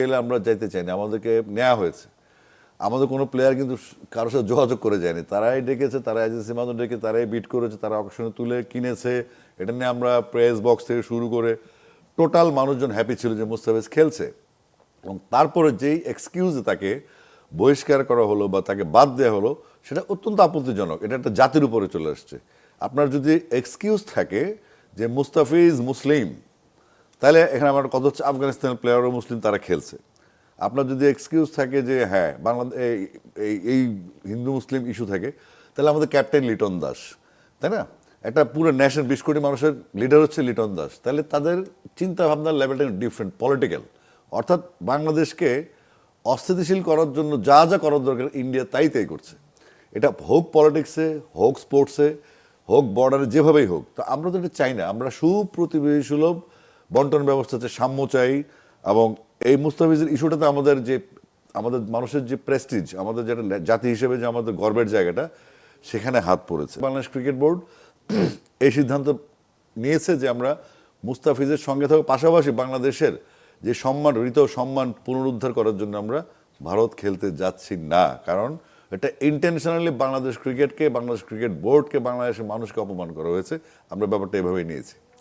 গেলে আমরা যাইতে চাই না, আমাদেরকে নেওয়া হয়েছে। আমাদের কোনো প্লেয়ার কিন্তু কারোর সাথে যোগাযোগ করে যায়নি, তারাই ডেকেছে, তারা এজেন্সির মাধ্যমে ডেকে তারাই বিট করেছে, তারা অকশনে তুলে কিনেছে। এটা নিয়ে আমরা প্রেস বক্স থেকে শুরু করে টোটাল মানুষজন হ্যাপি ছিল যে মুস্তাফিজ খেলছে। এবং তারপরে যেই এক্সকিউজে তাকে বহিষ্কার করা হলো বা তাকে বাদ দেওয়া হলো, সেটা অত্যন্ত আপত্তিজনক। এটা একটা জাতির উপরে চলে আসছে। আপনার যদি এক্সকিউজ থাকে যে মুস্তাফিজ মুসলিম, তাহলে এখানে আমার কথা হচ্ছে আফগানিস্তানের প্লেয়ারও মুসলিম, তারা খেলছে। আপনার যদি এক্সকিউজ থাকে যে হ্যাঁ বাংলাদেশ এই হিন্দু মুসলিম ইস্যু থাকে, তাহলে আমাদের ক্যাপ্টেন লিটন দাস, তাই না? একটা পুরো ন্যাশনাল 20 কোটি মানুষের লিডার হচ্ছে লিটন দাস। তাহলে তাদের চিন্তা ভাবনার লেভেলটা ডিফারেন্ট, পলিটিক্যাল। অর্থাৎ বাংলাদেশকে অস্থিতিশীল করার জন্য যা যা করার দরকার ইন্ডিয়া তাই তাই করছে। এটা হোক পলিটিক্সে, হোক স্পোর্টসে, হোক বর্ডারে, যেভাবেই হোক। তো আমরা তো এটা চাই না। আমরা সুপ্রতিবেশী সুলভ বন্টন ব্যবস্থাতে সাম্য চাই। এবং এই মুস্তাফিজের ইস্যুটাতে আমাদের মানুষের যে প্রেস্টিজ, আমাদের যেটা জাতি হিসেবে যে আমাদের গর্বের জায়গাটা, সেখানে হাত পড়েছে। বাংলাদেশ ক্রিকেট বোর্ড এই সিদ্ধান্ত নিয়েছে যে আমরা মুস্তাফিজের সঙ্গে থাকা পাশাপাশি বাংলাদেশের যে সম্মান, হৃত সম্মান পুনরুদ্ধার করার জন্য আমরা ভারত খেলতে যাচ্ছি না। কারণ এটা ইন্টেনশনালি বাংলাদেশ ক্রিকেটকে, বাংলাদেশ ক্রিকেট বোর্ডকে, বাংলাদেশের মানুষকে অপমান করা হয়েছে। আমরা ব্যাপারটা এভাবেই নিয়েছি।